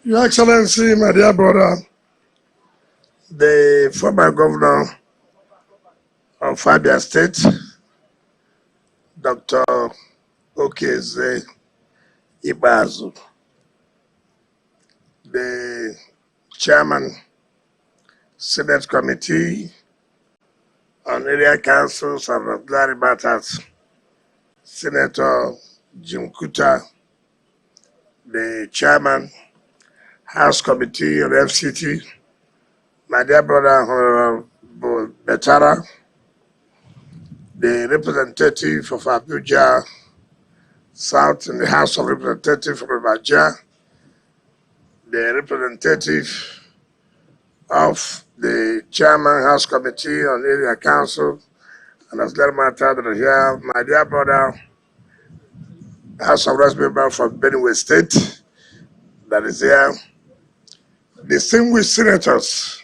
Your Excellency, my dear brother, the former governor of Abia State, Dr. Okeze Ibazu, the chairman, Senate Committee on Area Councils and Auxiliary Matters, Senator Jim Kuta, the chairman, House Committee on FCT, my dear brother, Honorable Betara, the representative of Abuja South in the House of Representatives from Abuja, the representative of the Chairman House Committee on Area Council and Auxiliary Matters that are here, my dear brother, House of Representatives from Benue State that is here, distinguished senators,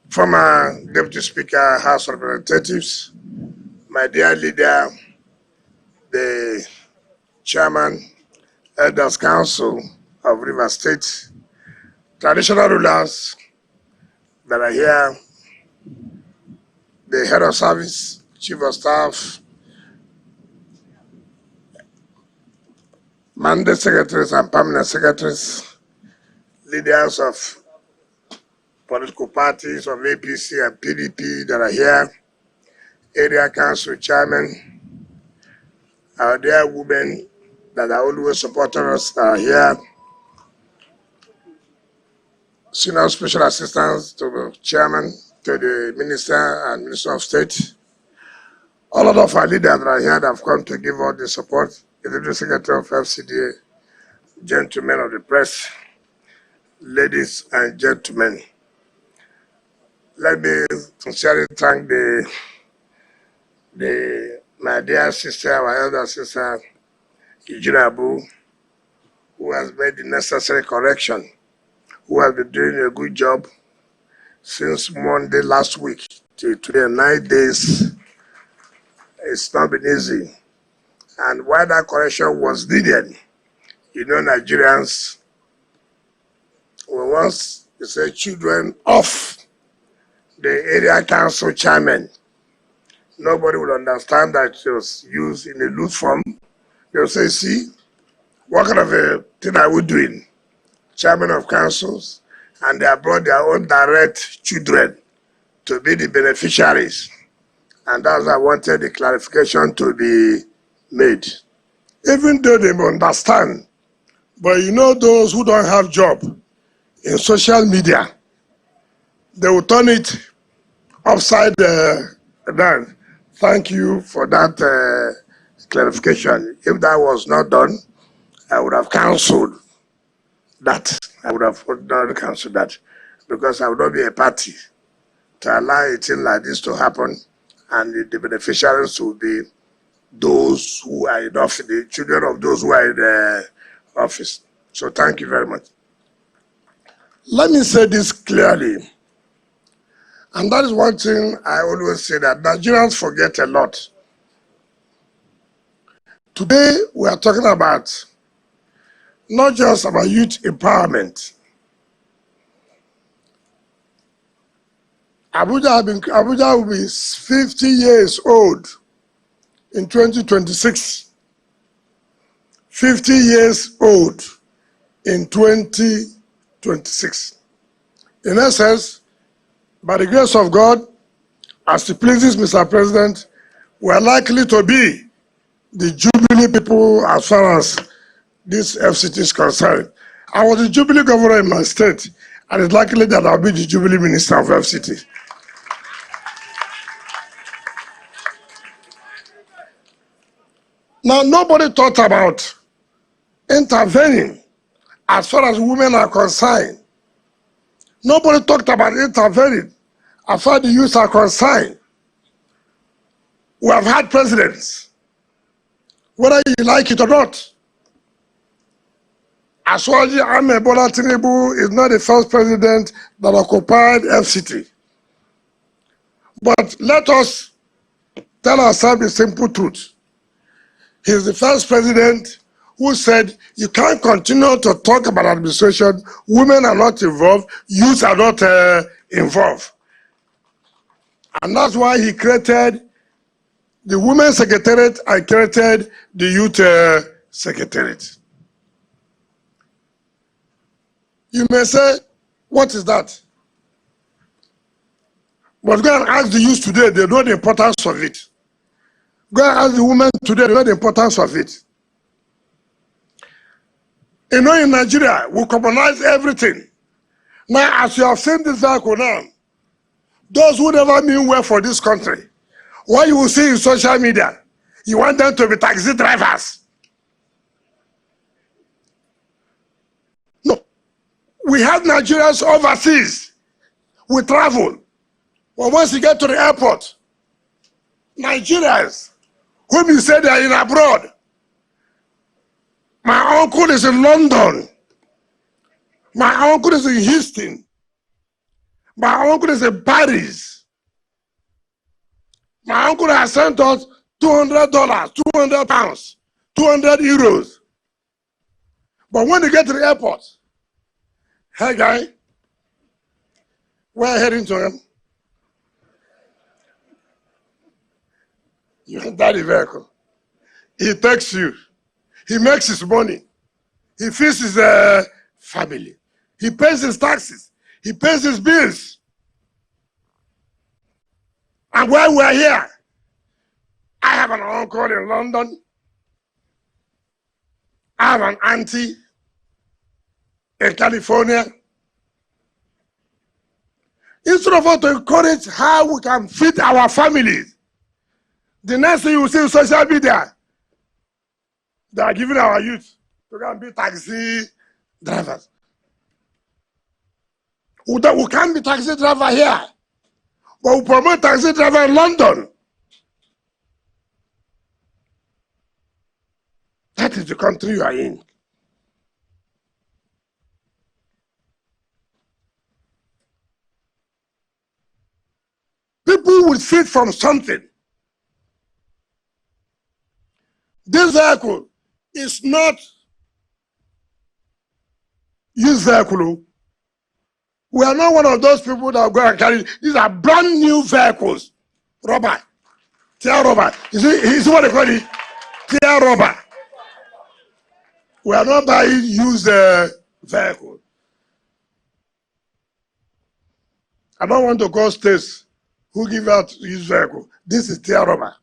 former Deputy Speaker, House of Representatives, my dear leader, the Chairman, Elders Council of River State, traditional rulers that are here, the Head of Service, Chief of Staff, mandate secretaries and permanent secretaries, leaders of political parties of APC and PDP that are here, area council chairmen, our dear women that are always supporting us that are here, senior special assistants to the chairman, to the minister and minister of state, all of our leaders that are here that have come to give all the support, the Deputy Secretary of FCDA, gentlemen of the press, ladies and gentlemen. Let me sincerely thank my dear sister, our elder sister, Ijirabu, who has made the necessary correction, who has been doing a good job since Monday last week to today, 9 days. It's not been easy. And while that correction was needed, you know, Nigerians were once, you say, children of the area council chairman. Nobody would understand that it was used in a loose form. They'll say, see, what kind of a thing are we doing? Chairman of councils, and they have brought their own direct children to be the beneficiaries. And that's why I wanted the clarification to be made. Even though they understand, but you know those who don't have job in social media, they will turn it upside down. Thank you for that clarification. If that was not done, I would have cancelled that. I would have not cancelled that because I would not be a party to allow a thing like this to happen, and the beneficiaries will be those who are in office, the children of those who are in the office. So thank you very much. Let me say this clearly, and that is one thing I always say, that Nigerians forget a lot. Today we are talking about not just about youth empowerment. Abuja will be 50 years old in 2026. 50 years old in 2026. In essence, by the grace of God, as it pleases Mr. President, we are likely to be the Jubilee people as far as this FCT is concerned. I was the Jubilee governor in my state, and it's likely that I'll be the Jubilee minister of FCT. Now, nobody thought about intervening as far as women are concerned. Nobody talked about intervening as far as the youth are concerned. We have had presidents, whether you like it or not. Aswaji Ahmed Bola Tinubu is not the first president that occupied FCT. But let us tell ourselves the simple truth. He is the first president who said you can't continue to talk about administration. Women are not involved, youths are not involved. And that's why he created the Women's Secretariat and created the Youth Secretariat. You may say, what is that? But go and ask the youth today, they know the importance of it. Go and ask the women today, they know the importance of it. You know, in Nigeria, we commonize everything. Now, as you have seen this vehicle now, those who never mean well for this country, what you will see in social media, you want them to be taxi drivers. No. We have Nigerians overseas. We travel. But once you get to the airport, Nigerians, whom you say they are in abroad, my uncle is in London. My uncle is in Houston. My uncle is in Paris. My uncle has sent us $200, 200 pounds, 200 euros. But when they get to the airport, hey guy, we're heading to him. You enter the vehicle. He takes you. He makes his money. He feeds his family. He pays his taxes. He pays his bills. And while we're here, I have an uncle in London. I have an auntie in California. Instead of us to encourage how we can feed our families, the next thing you will see in social media, they are giving our youth to go and be taxi drivers. We can't be taxi driver here, but we promote taxi driver in London. That is the country you are in. People will feed from something. This vehicle is not used vehicle. We are not one of those people that go and carry. These are brand new vehicles. Rubber. Tear rubber. You see what they call it? Tear rubber. We are not buying used vehicle. I don't want to call states who give out used vehicle. This is tear rubber.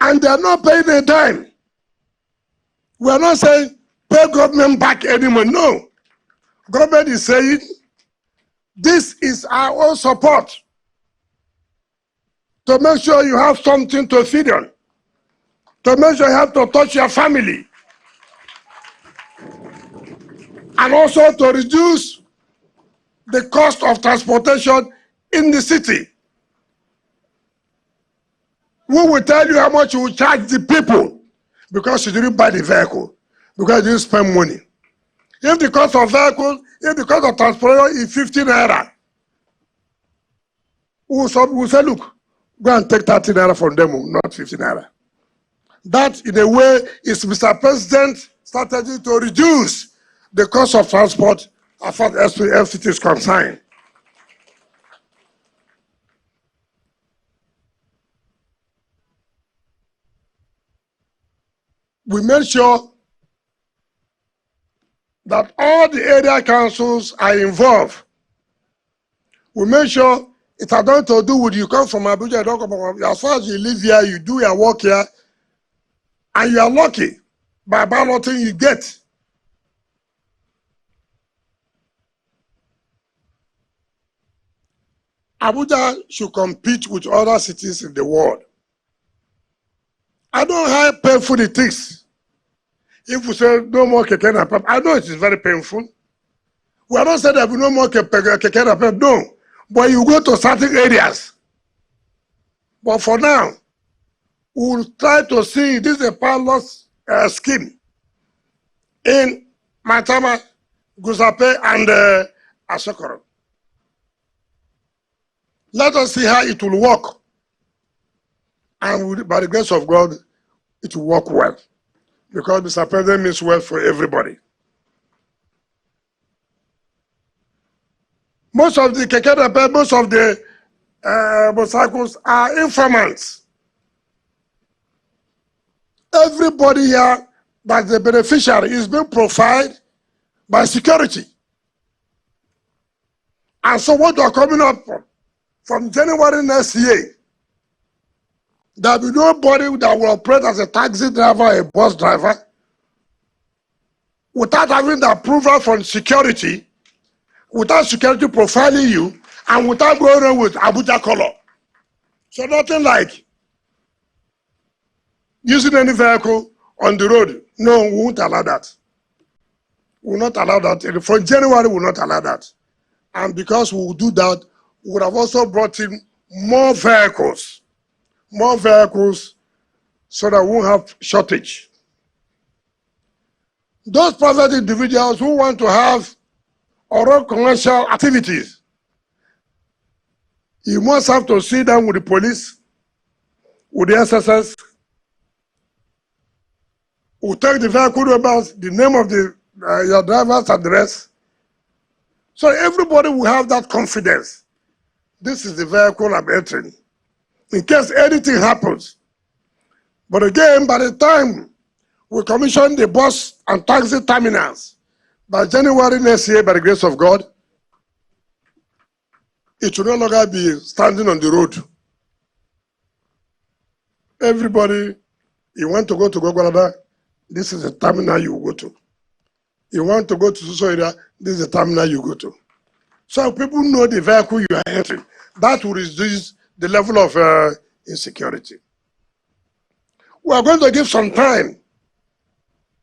And they are not paying a dime. We are not saying pay government back anymore. No. Government is saying this is our own support to make sure you have something to feed on, to make sure you have to touch your family, and also to reduce the cost of transportation in the city. We will tell you how much you will charge the people because you didn't buy the vehicle, because you didn't spend money. If the cost of vehicle, if the cost of transportation is 15 naira, we'll say, look, go and take 30 naira from them, not 15 naira. That, in a way, is Mr. President's strategy to reduce the cost of transport as far as FCT is concerned. We made sure that all the area councils are involved. We made sure it had nothing to do with you come from Abuja, you don't come from Abuja. As far as you live here, you do your work here, and you are lucky by balloting you get. Abuja should compete with other cities in the world. I know how painful it is. If we say no more keke napep, I know it is very painful. We are not saying there will be no more keke napep, no. But you go to certain areas. But for now, we will try to see this is a pilot scheme in Matama, Gusape, and Asokoro. Let us see how it will work. And by the grace of God, it will work well. Because Mr. President means well for everybody. Most of the keke, most of the motorcycles are informants. Everybody here that's the beneficiary is being profiled by security. And so what are coming up from January next year, there will be nobody that will operate as a taxi driver, a bus driver, without having the approval from security, without security profiling you, and without going on with Abuja color. So nothing like using any vehicle on the road. No, we won't allow that. We will not allow that. From January, we will not allow that. And because we will do that, we would have also brought in more vehicles so that we won't have shortage. Those private individuals who want to have or run commercial activities, you must have to sit down with the police, with the SSS, who take the vehicle numbers, the name of the your driver's address. So everybody will have that confidence. This is the vehicle I'm entering, in case anything happens. But again, by the time we commission the bus and taxi terminals, by January next year, by the grace of God, it will no longer be standing on the road. Everybody, you want to go to Gogolada, this is the terminal you go to. You want to go to Suso area, this is the terminal you go to. So people know the vehicle you are entering. That will reduce the level of insecurity. We are going to give some time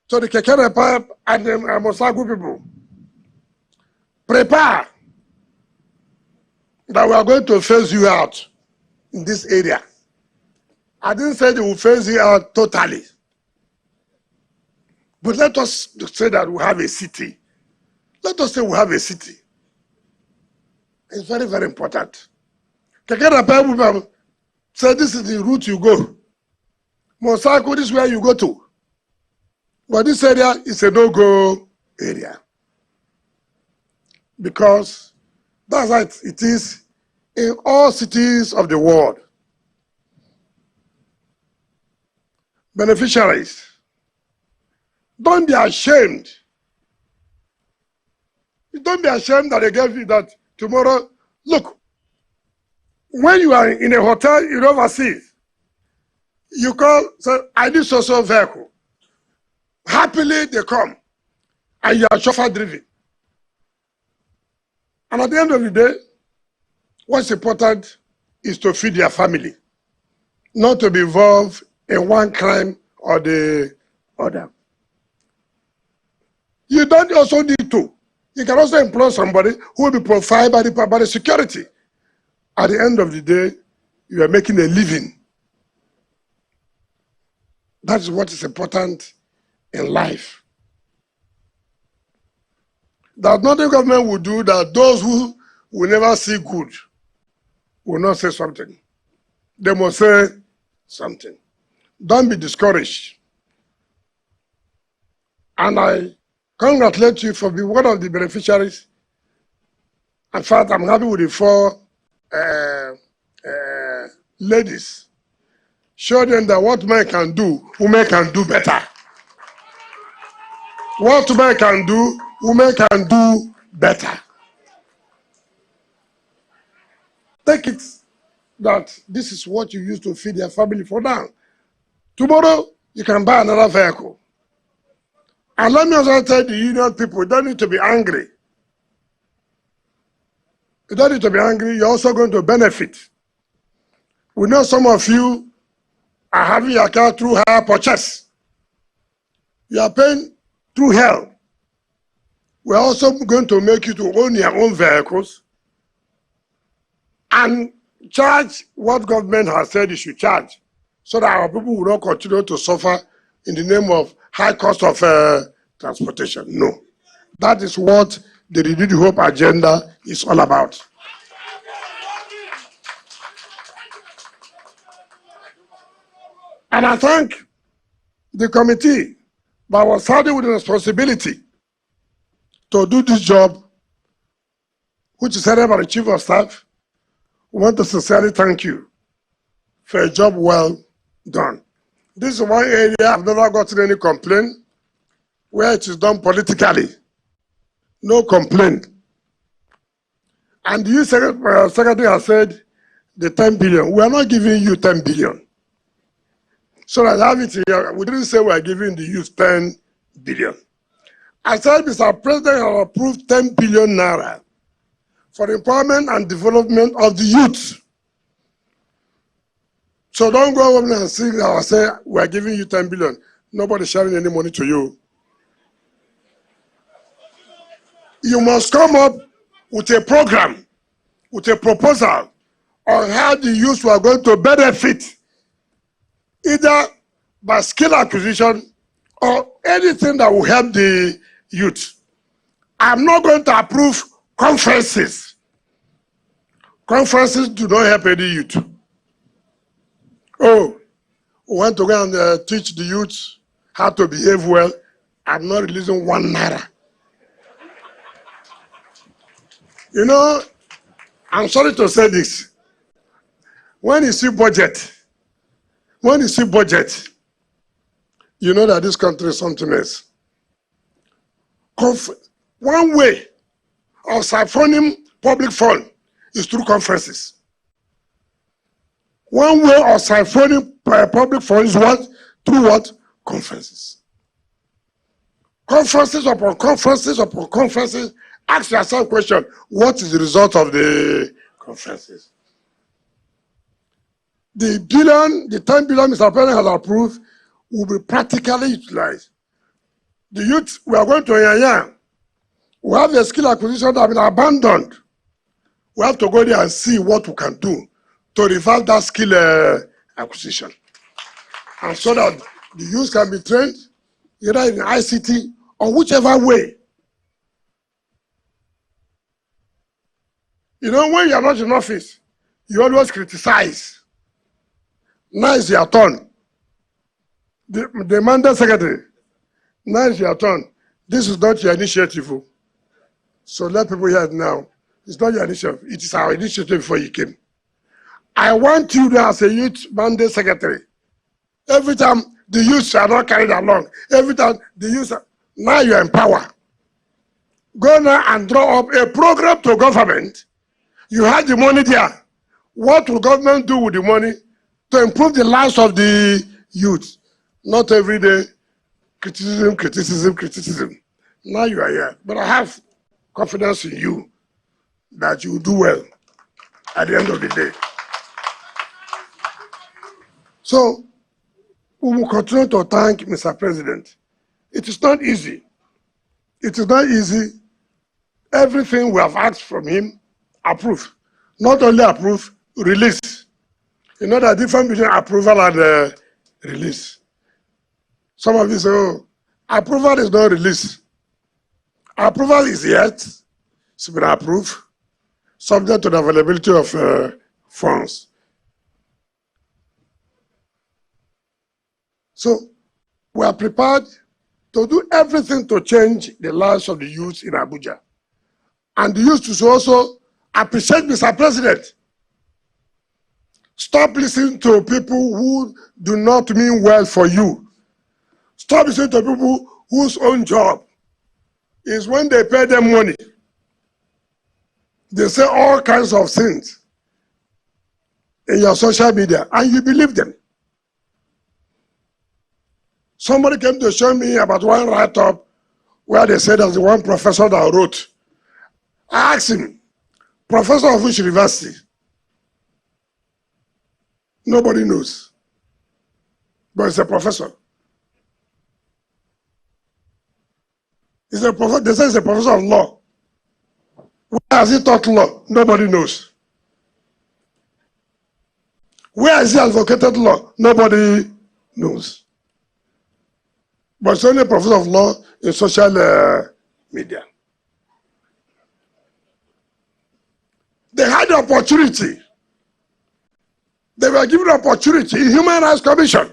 to the Kekere and the Mosagu people. Prepare that we are going to phase you out in this area. I didn't say they will phase you out totally. But let us say that we have a city. Let us say we have a city. It's very, very important. Kekere people say this is the route you go. Mosaku, this is where you go to. But this area is a no-go area. Because that's how it is in all cities of the world. Beneficiaries, don't be ashamed. Don't be ashamed that they gave you that tomorrow. Look, when you are in a hotel in overseas, you call, say, I need social vehicle. Happily they come, and you are chauffeur driven. And at the end of the day, what's important is to feed your family, not to be involved in one crime or the other. You don't also need to. You can also employ somebody who will be profiled by the security. At the end of the day, you are making a living. That is what is important in life. That nothing government will do, that those who will never see good will not say something. They must say something. Don't be discouraged. And I congratulate you for being one of the beneficiaries. In fact, I'm happy with the 4 ladies. Show them that what men can do, women can do better. What men can do, women can do better. Take it that this is what you use to feed your family for now. Tomorrow, you can buy another vehicle. And let me also tell the union people, you don't need to be angry. You don't need to be angry, you're also going to benefit. We know some of you are having your car through hire purchase. You are paying through hell. We're also going to make you to own your own vehicles and charge what government has said you should charge, so that our people will not continue to suffer in the name of high cost of transportation. No. That is what the Renewed Hope agenda is all about. And I thank The committee that was started with the responsibility to do this job, which is headed by the Chief of Staff, we want to sincerely thank you for a job well done. This is one area I've never gotten any complaint where it is done politically. No complaint. And the secretary has said the 10 billion. We are not giving you 10 billion. So I have it here. We didn't say we are giving the youth 10 billion. I said, Mr. President has approved 10 billion naira for the empowerment and development of the youth. So don't go over and sing and say, we are giving you 10 billion. Nobody's sharing any money to you. You must come up with a program, with a proposal on how the youth are going to benefit, either by skill acquisition or anything that will help the youth. I'm not going to approve conferences. Conferences do not help any youth. Oh, we want to go and teach the youth how to behave well. I'm not releasing 1 naira. You know, I'm sorry to say this. When you see budget, you know that this country is something else. One way of siphoning public fund is through conferences. One way of siphoning public fund is what? Through what? Conferences. Conferences upon conferences upon conferences. Ask yourself a question, what is the result of the conferences? The 10 billion Mr. President has approved will be practically utilized. The youth, we are going to Yanya. We have a skill acquisition that has been abandoned. We have to go there and see what we can do to revive that skill acquisition. And so that the youth can be trained either in ICT or whichever way. You know, when you are not in office, you always criticize. Now it's your turn. The mandate secretary, now it's your turn. This is not your initiative. So let people hear it now. It's not your initiative. It is our initiative before you came. I want you to, as a youth mandate secretary, every time the youths are not carried along, every time the youths are, now you are in power. Go now and draw up a program to government. You had the money there. What will government do with the money to improve the lives of the youth? Not every day, criticism. Now you are here. But I have confidence in you that you will do well at the end of the day. So, we will continue to thank Mr. President. It is not easy. It is not easy. Everything we have asked from him, approve. Not only approve, release. You know the difference between approval and release. Some of you say, oh, approval is not release. Approval is yet, it's been approved, subject to the availability of funds. So we are prepared to do everything to change the lives of the youth in Abuja. And the youth should also appreciate Mr. President. Stop listening to people who do not mean well for you. Stop listening to people whose own job is when they pay them money. They say all kinds of things in your social media, and you believe them. Somebody came to show me about one write-up where they said there's one professor that wrote. I asked him, professor of which university? Nobody knows. But it's a professor. He's a professor. They say he's a professor of law. Where has he taught law? Nobody knows. Where has he advocated law? Nobody knows. But it's only a professor of law in social media. They had the opportunity. They were given the opportunity in Human Rights Commission.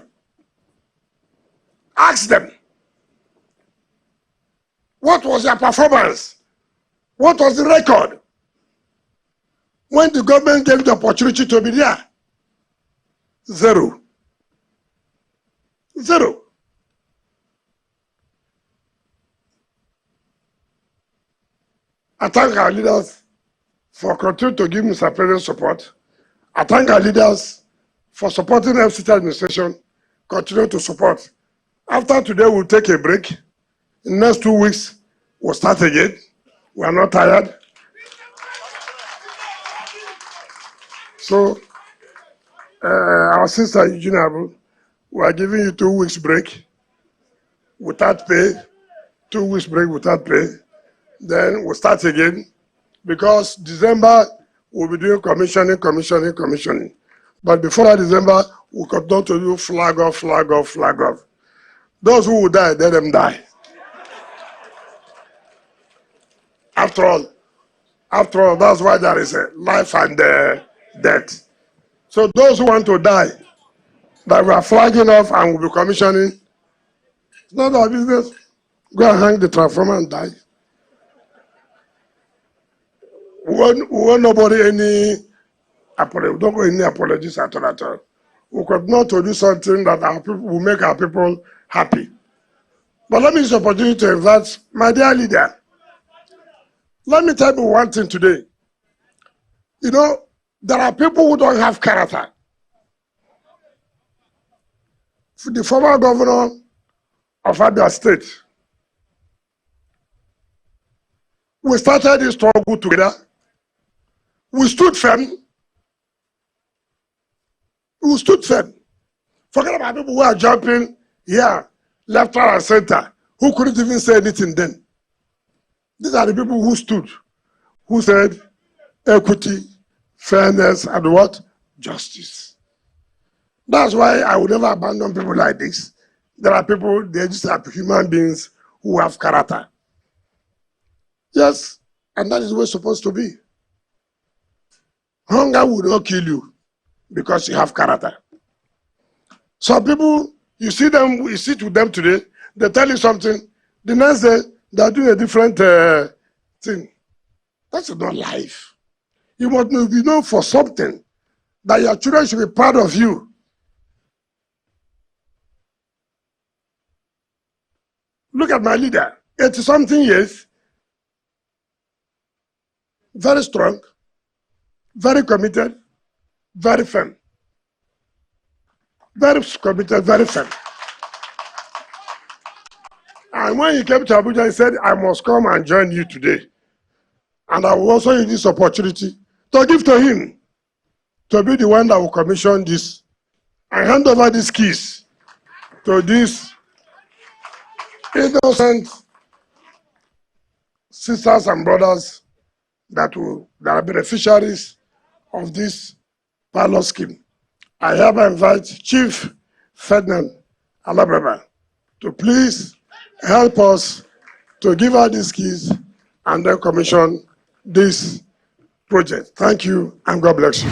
Ask them, what was their performance? What was the record when the government gave the opportunity to be there? Zero. Zero. I thank our leaders for continuing to give Mr. President support. I thank our leaders for supporting the FCT administration, continue to support. After today, we'll take a break. In the next 2 weeks, we'll start again. We are not tired. So, our sister Eugene Abu, we are giving you 2 weeks break without pay, 2 weeks break without pay. Then we'll start again, because December we'll be doing commissioning. But before that December, we'll continue to do flag off. Those who will die, let them die. After all, that's why there is a life and death. So those who want to die, that we are flagging off and will be commissioning, it's not our business. Go and hang the transformer and die. We want nobody any apology. Don't go any apologies at all. We could not to do something that our people will make our people happy. But let me use the opportunity to invite my dear leader. Let me tell you one thing today. You know, there are people who don't have character. The former governor of Abia State, we started this struggle together. We stood firm. Forget about people who are jumping here, left, right, and center, who couldn't even say anything then. These are the people who stood, who said equity, fairness, and what? Justice. That's why I would never abandon people like this. There are people, they just are human beings who have character. Yes, and that is the way it's supposed to be. Hunger will not kill you because you have character. Some people, you see them, you sit with them today, they tell you something, the next day, they're doing a different thing. That's not life. You must be known for something, that your children should be proud of you. Look at my leader, 80-something years, very strong, very committed, very firm. Very committed, very firm. And when he came to Abuja, he said, I must come and join you today. And I will also use this opportunity to give to him, to be the one that will commission this and hand over these keys to these innocent sisters and brothers that are beneficiaries of this pilot scheme. I hereby invite Chief Ferdinand Alabraba to please help us to give out these keys and then commission this project. Thank you, and God bless you.